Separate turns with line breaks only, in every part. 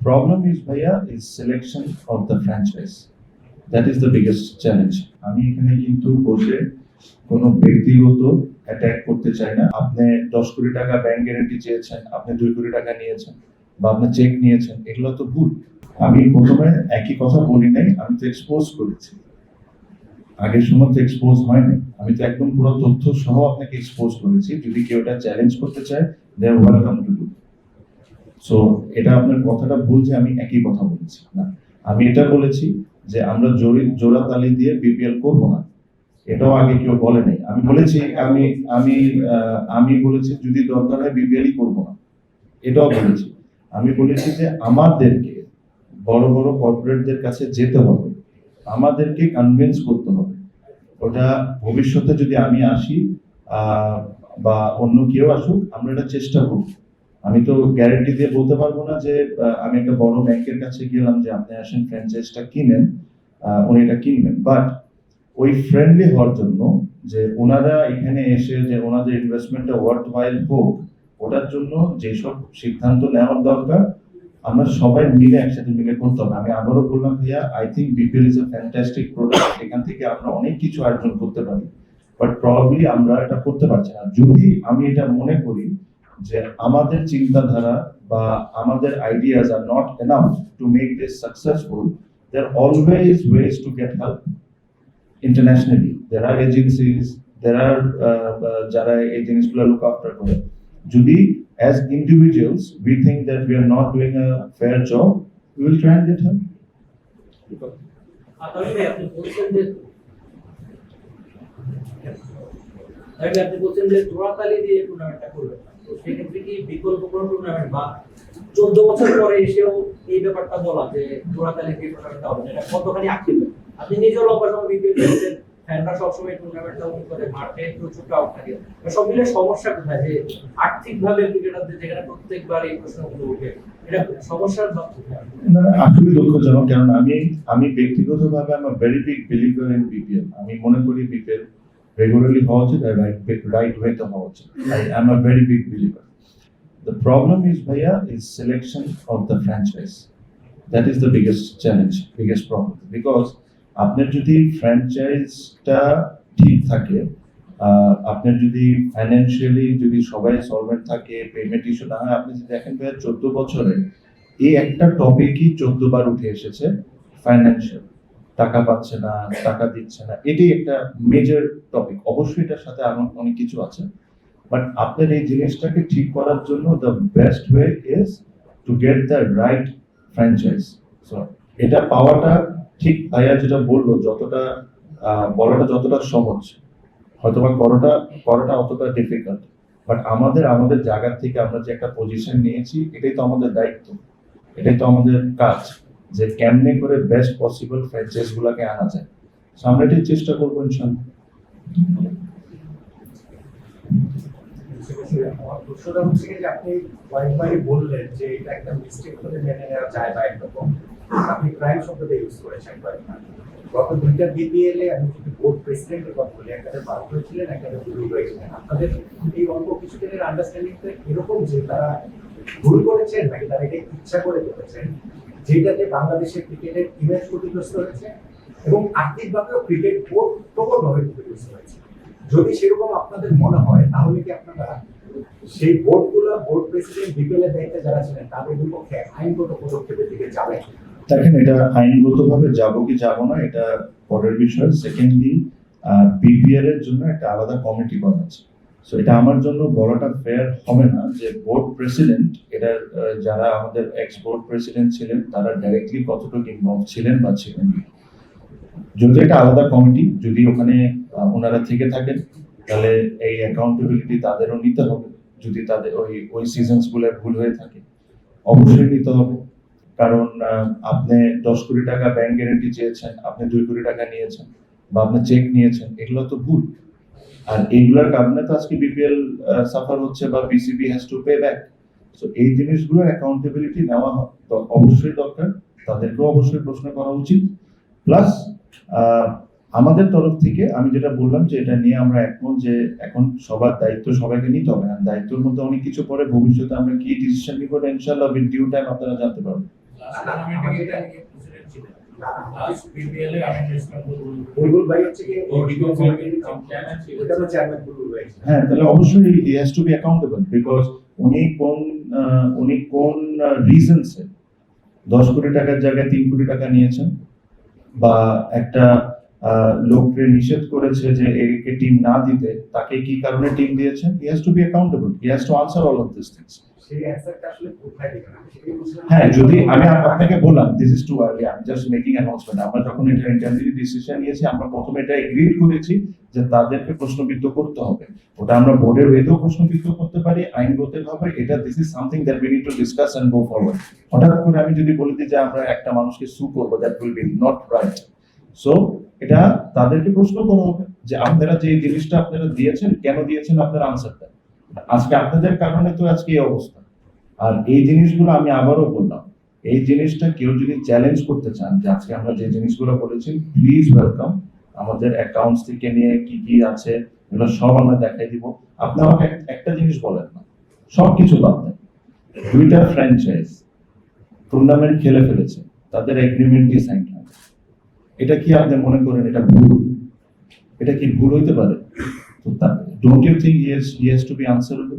problem is bhaiya is selection of the franchise. That is the biggest challenge. আমি এখানে কিন্তু বসে কোনো ব্যক্তিগত অ্যাটাক করতে চাই না। আপনি 10 কোটি টাকা ব্যাংক গ্যারান্টি চেয়েছেন, আপনি 2 কোটি টাকা নিয়েছেন বা আপনি চেক নিয়েছেন, এগুলো তো ভুল। আমি প্রথমে একই কথা বলি নাই, আমি তো এক্সপোজ করেছি। আগের সময় তো এক্সপোজ হয়নি, আমি তো একদম পুরো তথ্য সহ আপনাকে এক্সপোজ করেছি। যদি কেউ এটা চ্যালেঞ্জ করতে চায়, দে আর ওয়েলকাম টু ডু। সো এটা আপনার কথাটা ভুল যে আমি একই কথা বলেছি না। আমি এটা বলেছি যে আমরা জোড়া তালি দিয়ে বিপিএল করব না, এটাও আগে কেউ বলে নাই। আমি বলেছি আমি বলেছি যদি দরকার হয় বিপিএলই করবো না, এটাও বলেছি। আমি বলেছি যে আমাদেরকে বড় বড় কর্পোরেটদের কাছে যেতে হবে, আমাদেরকে কনভিন্স করতে হবে। ওটা ভবিষ্যতে যদি আমি আসি বা অন্য কেউ আসুক, আমরা এটা চেষ্টা করব। আমি তো গ্যারান্টি দিয়ে বলতে পারবো না যে আমি একটা বড় ব্যাংকের কাছে গেলাম যে আপনি আসেন ফ্র্যাঞ্চাইজটা কিনেন, উনি এটা কিনবেন। বাট ওই ফ্রেন্ডলি হওয়ার জন্য যে ওনারা এখানে এসে যে ওনাদের ইনভেস্টমেন্টটা ওয়ার্থ ওয়াইল হোক, ওটার জন্য যেসব সিদ্ধান্ত নেওয়ার দরকার আমরা সবাই মিলে একসাথে মিলে করতে হবে। আমি আবারও বললাম ভাইয়া, I think BPL is a fantastic product. এখান থেকে আমরা অনেক কিছু অর্জন করতে পারি, বাট প্রবাবলি আমরা এটা করতে পারছি না। যদি আমি এটা মনে করি যে আমাদের চিন্তাধারা বা আমাদের ideas are not enough to make this successful, there are always ways to get help internationally. There are agencies, there are যারা এই জিনিসগুলো look after করে। যদি as individuals we think that we are not doing a fair job, we will try and get help.
আপনি বলছেন যে জোড়াতালি দিয়ে টুর্নামেন্টটা করবেন, তো সেক্ষেত্রে কি বিকল্প কোনো টুর্নামেন্ট বা 14 বছর পরে এসেও এই ব্যাপারটা বলা যে জোড়াতালি দিয়ে টুর্নামেন্টটা হবে, এটা কতখানি আক্ষেপ? আপনি নিজেও লম্বা সময় বিপিএল খেলছেন, ফ্যানরা সবসময় টুর্নামেন্টটা উইন করে, মাঠে প্রচুর ক্রাউড থাকে। সব মিলে সমস্যা কোথায় যে আর্থিকভাবে ক্রিকেটারদের যেখানে প্রত্যেকবার এই প্রশ্নগুলো উঠে, এটা সমস্যার ভাব কোথায়?
না, আসলে দুঃখজনক। কারণ আমি ব্যক্তিগতভাবে আমার very big believer in BPL. আমি মনে করি বিপিএল রেগুলারলি হওয়া উচিত আর রাইট ওয়েতে হওয়া উচিত। I am a very big believer. The problem is bhaiya is selection of the franchise. That is the biggest problem, because আপনার যদি ফ্র্যাঞ্চাইজটা ঠিক থাকে, আপনার যদি ফাইন্যান্সিয়ালি যদি সবাই সলভেন্ট থাকে, পেমেন্ট ইস্যু না হয়। আপনি যদি দেখেন ভাইয়া 14 বছরে এই একটা টপিকই 14 বার উঠে এসেছে, ফাইন্যান্সিয়াল। টাকা পাচ্ছে না, টাকা দিচ্ছে না, এটাই একটা মেজর টপিক। অবশ্যই এটার সাথে আরো অনেক কিছু আছে, বাট আপনার এই জিনিসটাকে ঠিক করার জন্য the best way is to get the right franchise. So এটা পাওয়াটা ঠিক ভাইয়া যেটা বললো, যতটা বলাটা যতটা সহজ, হয়তোবা করাটা অতটা ডিফিকাল্ট। বাট আমাদের জায়গা থেকে আমরা যে একটা পজিশন নিয়েছি, এটাই তো আমাদের দায়িত্ব, এটাই তো আমাদের কাজ, যে কেমনে করে বেস্ট পসিবল ফ্র্যাঞ্চাইজ গুলাকে আনা যায়। সো আমরা এটাই চেষ্টা করবো ইনশাআল্লাহ।
প্রশ্নটা হচ্ছে যে আপনি কয়েকবারই বললেন যে এটা একটা মিস্টেক হলে মেনে নেওয়া যায় বা একরকম আপনি ক্রাইম শব্দটা ইউজ করেছেন কয়েকবার। গত দুইটা বিপিএল এ আমি যদি বোর্ড প্রেসিডেন্টের কথা বলি, একটাতে বাদ হয়েছিলেন, একটাতে ভুল হয়েছিলেন। আপনাদের এই অল্প কিছুদিনের আন্ডারস্ট্যান্ডিংটা এরকম যে তারা ভুল করেছেন নাকি তারা এটা ইচ্ছা করে করেছেন, যেটাতে বাংলাদেশের ক্রিকেটের ইমেজ ক্ষতিগ্রস্ত হয়েছে এবং আর্থিকভাবেও ক্রিকেট বোর্ড প্রবলভাবে ক্ষতিগ্রস্ত হয়েছে? যদি সেরকম আপনাদের মনে হয়, তাহলে কি আপনারা সেই বোর্ড প্রেসিডেন্ট বিপিএল এর দায়িত্বে যারা ছিলেন তাদের বিপক্ষে আইনগত পদক্ষেপের দিকে যাবেন?
দেখেন, এটা আইনগতভাবে যাবো কি যাবো না এটা পরের বিষয়। সেকেন্ডলি, বিপিএল এর জন্য একটা আলাদা কমিটি করা আছে। সো এটা আমার জন্য বলাটা ফেয়ার হবে না যে বোর্ড প্রেসিডেন্ট, এটা যারা আমাদের এক্স বোর্ড প্রেসিডেন্ট ছিলেন তারা ডাইরেক্টলি কতটুকু ইনভলভ ছিলেন বা ছিলেন। যদি এটা আলাদা কমিটি, যদি ওখানে ওনারা থেকে থাকেন, তাহলে এই অ্যাকাউন্টেবিলিটি তাদেরও নিতে হবে। যদি তাদের ওই সিজনস গুলো ভুল হয়ে থাকে, অবশ্যই নিতে হবে। কারণ আপনি 10 কোটি টাকা ব্যাংক গ্যারান্টি চেয়েছেন, আপনি 2 কোটি টাকা নিয়েছেন বা আপনি চেক নিয়েছেন, এগুলো তো ভুল। আর এইগুলোর কারণে তো আজকে বিপিএল সাফার হচ্ছে বা BCB has to pay back. So এই জিনিসগুলো অ্যাকাউন্টেবিলিটি নেওয়া অবশ্যই দরকার, তাদেরকেও অবশ্যই প্রশ্ন করা উচিত। প্লাস আমাদের তরফ থেকে আমি যেটা বললাম যে এটা নিয়ে আমরা একমত যে এখন সবার দায়িত্ব সবাইকে নিতে হবে। আর দায়িত্বের মধ্যে অনেক কিছু পরে ভবিষ্যতে আমরা কি ডিসিশন নিব ইনশাআল্লাহ উইথ ডিউ টাইম আপনারা জানতে পারবেন।
বুলবুল ভাই হচ্ছে কি ওটা তো চেয়ারম্যান বুলবুল ভাই।
হ্যাঁ, তাহলে অবশ্যই হি has to B accountable because উনি কোন রিজনসে 10 কোটি টাকার জায়গায় 3 কোটি টাকা নিয়েছেন, বা একটা লোককে নিষেধ করেছে যে একে টিম না দিতে, তাকে কি কারণে টিম দিয়েছেন, হি has to B accountable, he has two answer all of this things.
সেই অ্যানসারটা আসলে কোথায় দিবেন আমি সেটাই বুঝলাম।
হ্যাঁ, যদি আমি আপনাকে বললাম দিস ইজ টু আর্লি, আমি জাস্ট মেকিং অ্যানাউন্সমেন্ট। আমরা যখন এটা ইন্টারনালি ডিসিশন নিয়েছি, আমরা প্রথমে এটা এগ্রিড করেছি যে তাদেরকে প্রশ্নবিদ্ধ করতে হবে। ওটা আমরা বোর্ডের ওয়েতেও প্রশ্নবিদ্ধ করতে পারি, আইনগত ভাবে। এটা this is something that we need to discuss and go forward. হঠাৎ করে আমি যদি বলে দিই যে আমরা একটা মানুষকে সু করবো, that will be not right. So এটা তাদেরকে প্রশ্ন করা হবে যে আপনারা যে জিনিসটা আপনারা দিয়েছেন, কেন দিয়েছেন, আপনারা আনসার দেন। আজকে আপনাদের কারণে তো আজকে এই অবস্থা। আর এই জিনিসগুলো আমি আবারও বললাম, এই জিনিসটা কেউ যদি চ্যালেঞ্জ করতে চান যে আজকে আমরা যে জিনিসগুলো বলেছি, প্লিজ ওয়েলকাম। আমাদের অ্যাকাউন্টস থেকে নিয়ে কি কি আছে এগুলো সব আমরা দেখাই দিব। আপনি আমাকে একটা জিনিস বলেন না, সবকিছু বাদ দেন। 2টা ফ্র্যাঞ্চাইজ টুর্নামেন্ট খেলে ফেলেছে, তাদের এগ্রিমেন্টই সাইন হয়। এটা কি আপনি মনে করেন এটা ভুল? এটা কি ভুল হইতে পারে? তো don't you think he has to be answerable?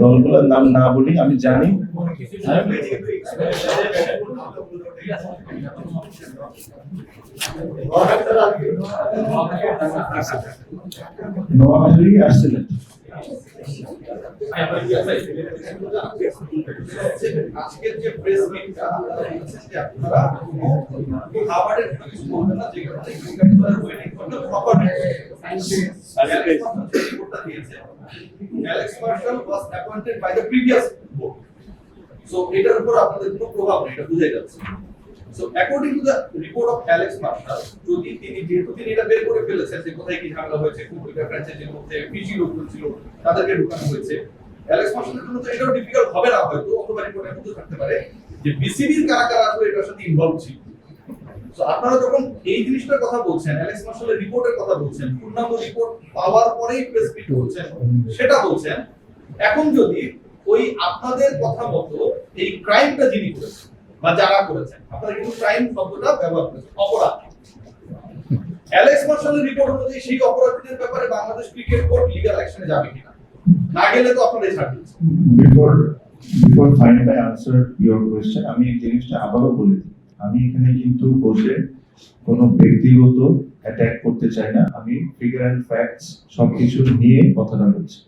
দলগুলোর নাম না বলি, আমি জানি। নোয়াখালী আর সিলেট।
আজকের যে প্রেস মিটটা যে আপনারা খাবারের কিছু বলবেন না, যেখানে ক্রিকেটাররা ওয়েটিং করতে প্রপার রিপোর্টটা দিয়েছে। Alex Marshall was appointed by the previous board. So এটার উপর আপনাদের কোনো প্রভাব নেই, এটা বুঝাই যাচ্ছে। So according to the report of Alex Marshall, যদি যেহেতু তিনি এটা বের করে ফেলেছেন যে কোথায় কি ঝামেলা হয়েছে, কোন দুইটা ফ্র্যাঞ্চাইজির মধ্যে পিজি লোকজন ছিল তাদেরকে ঢুকানো হয়েছে, অ্যালেক্স মার্শালের জন্য তো এটাও ডিফিকাল্ট হবে না, হয়তো অথবা রিপোর্টের মধ্যে থাকতে পারে যে বিসিবির কারা কারা আসলে এটার সাথে ইনভলভ ছিল। সো আপনারা যখন এই জিনিসটার কথা বলছেন, অ্যালেক্স মার্শালের রিপোর্টের কথা বলছেন, পূর্ণাঙ্গ রিপোর্ট পাওয়ার পরেই প্রেস মিট করছেন, সেটা বলছেন। এখন যদি ওই আপনাদের কথা মতো এই ক্রাইমটা যিনি করেছেন বা যারা করেছেন, আপনারা কিন্তু ক্রাইম শব্দটা ব্যবহার করেছেন, অপরাধ। অ্যালেক্স মার্শালের রিপোর্ট অনুযায়ী সেই অপরাধীদের ব্যাপারে বাংলাদেশ ক্রিকেট বোর্ড লিগ্যাল অ্যাকশনে যাবে কিনা, না গেলে তো আপনারাই ছাড় দিচ্ছেন।
Before final I answer your question, আমি এই জিনিসটা আবারও বলে দিই, আমি এখানে কিন্তু বসে কোনো ব্যক্তিগত অ্যাটাক করতে চাই না। আমি ফিগার অ্যান্ড ফ্যাক্টস সবকিছু নিয়ে কথাটা বলছি।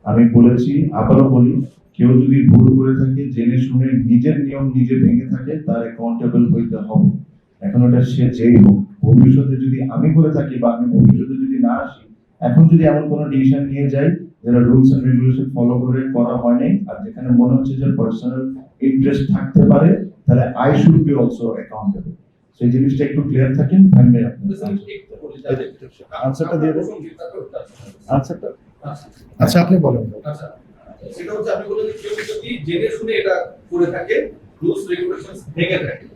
আমি বলেছি, আবারও বলি, কেউ যদি ভুল করে থাকে, জেনে শুনে নিজের নিয়ম নিজে ভেঙে থাকে, তার অ্যাকাউন্টেবল হইতে হবে। এখন ওটা সে যেই হোক, ভবিষ্যতে যদি আমি করে থাকি বা আমি ভবিষ্যতে যদি না আসি, এখন যদি এমন কোনো ডিসিশন নিয়ে যাই যেটা রুলস এন্ড রেগুলেশন ফলো করে করা হয়নি, আর যেখানে মনে হচ্ছে যে পার্সোনাল ইন্টারেস্ট থাকতে পারে, তাহলে I should be also accountable. সেই জিনিসটা একটু ক্লিয়ার থাকেন। ফাইনালি আপনি আনসারটা দিয়ে দেন। আনসারটা
আচ্ছা আপনি বলেন।
আচ্ছা, সেটা হচ্ছে আপনি বলেন যে কেউ যদি জেনে শুনে এটা করে থাকে, রুলস রেগুলেশনস ভেঙে থাকে,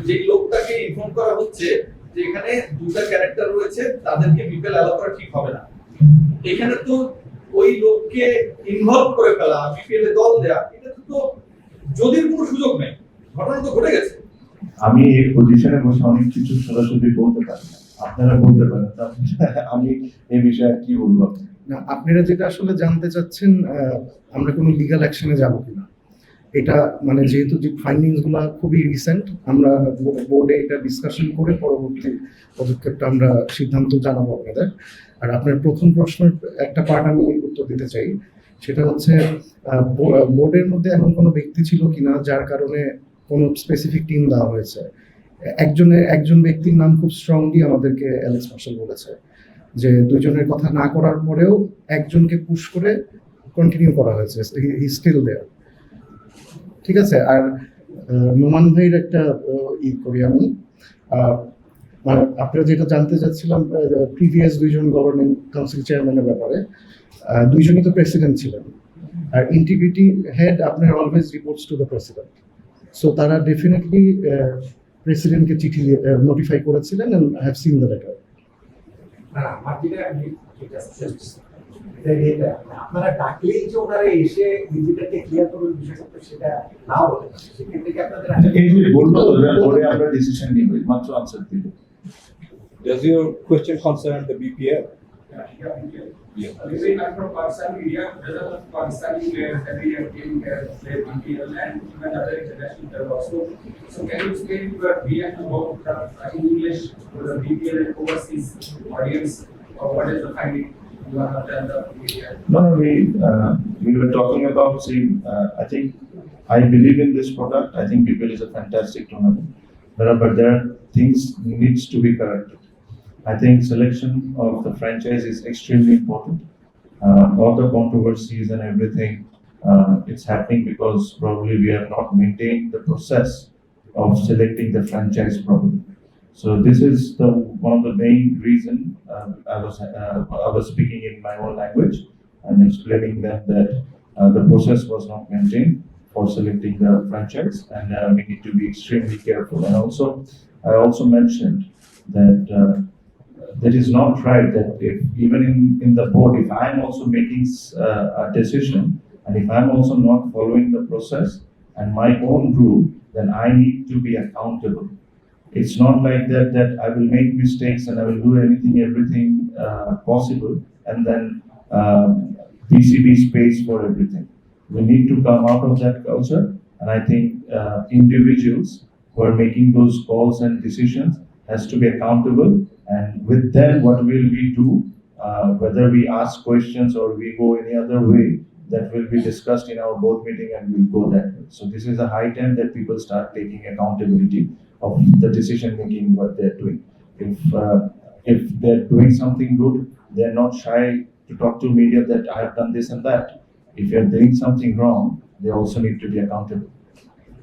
যে লোকটাকে ইনফর্ম করা হচ্ছে যে এখানে দুটো ক্যারেক্টার রয়েছে, তাদেরকে বিপিএল অ্যালাউ করা ঠিক হবে না, এখানে তো ওই লোককে ইনভলভ করে ফেলা, বিপিএল এ দল দেয়া, এটা তো যদি কোনো সুযোগ নেই, ঘটনা তো ঘটে গেছে।
আমি এই পজিশনে বসে অনেক কিছু সরাসরি বলতে পারি না, আপনারা বলতে পারেন, আমি এই বিষয়ে কি বলবো?
না, আপনারা যেটা আসলে জানতে চাচ্ছেন আমরা কোনো লিগ্যাল অ্যাকশনে যাব কিনা, এটা মানে যেহেতু যে ফাইন্ডিংস গুলো খুবই রিসেন্ট, আমরা বোর্ডে এটা ডিসকাশন করে পরবর্তী পদক্ষেপটা আমরা সিদ্ধান্ত জানাবো আপনাদের। আর আপনার প্রথম প্রশ্নের একটা পার্ট আমি উত্তর দিতে চাই, সেটা হচ্ছে বোর্ডের মধ্যে এমন কোনো ব্যক্তি ছিল কিনা যার কারণে কোনো স্পেসিফিক টিম দেওয়া হয়েছে। একজন ব্যক্তির নাম খুব স্ট্রংলি আমাদেরকে অ্যালেক্স মার্শাল বলেছে যে দুজনের কথা না করার পরেও একজনকে পুশ করে কন্টিনিউ করা হয়েছে, হি স্টিল দেয়ার। ঠিক আছে। আর নোমান ভাইয়ের একটা করি আমি, মানে আপনারা যেটা জানতে চাচ্ছিলাম প্রিভিয়াস দুইজন গভর্নিং কাউন্সিল চেয়ারম্যানের ব্যাপারে, দুইজনই তো প্রেসিডেন্ট ছিলেন। আর ইন্টিগ্রিটি হেড আপনার always reports to the president. So তারা ডেফিনেটলি প্রেসিডেন্টকে চিঠি নোটিফাই করেছিলেন and have seen the letter.
না, আমার যেটা আমি এটা আপনারা ডাকলেই যে ওনারা এসে নিজেদেরকে ক্লিয়ার করবে বিষয়টা তো সেটা না বলে না। সেক্ষেত্রে কি আপনাদের
এই যে বললো পরে আমরা ডিসিশন নিব মাত্র আনসার দিব।
Does your question concern the BPL?
Living from Pakistan media, dozens of Pakistani players every year came here to play BPL and even other international players also. So can you explain your view about the English for the BPL and overseas audience, or what is the finding you have done the media?
No, we were talking about, see, I think I believe in this product. I think BPL is a fantastic tournament, but there are things needs to be corrected. I think selection of the franchise is extremely important. All the controversies and everything, it's happening because probably we have not maintained the process of selecting the franchise properly. So this is one of the main reason I was speaking in my own language and explaining that the process was not maintained for selecting the franchise, and we need to be extremely careful. And also, I also mentioned that that is not right. That if even in the board, if I am also making a decision, and if I am also not following the process and my own rule, then I need to be accountable. It's not like that I will make mistakes and I will do everything possible, and then BCB space for everything. We need to come out of that culture, and I think individuals who are making those calls and decisions has to be accountable. And with them, what will we do? Whether we ask questions or we go any other way, that will be discussed in our board meeting, and we'll go that way. So this is a high time that people start taking accountability of the decision making, what they're doing. If they're doing something good, they're not shy to talk to media that I have done this and that. If you're doing something wrong, they also need to be accountable.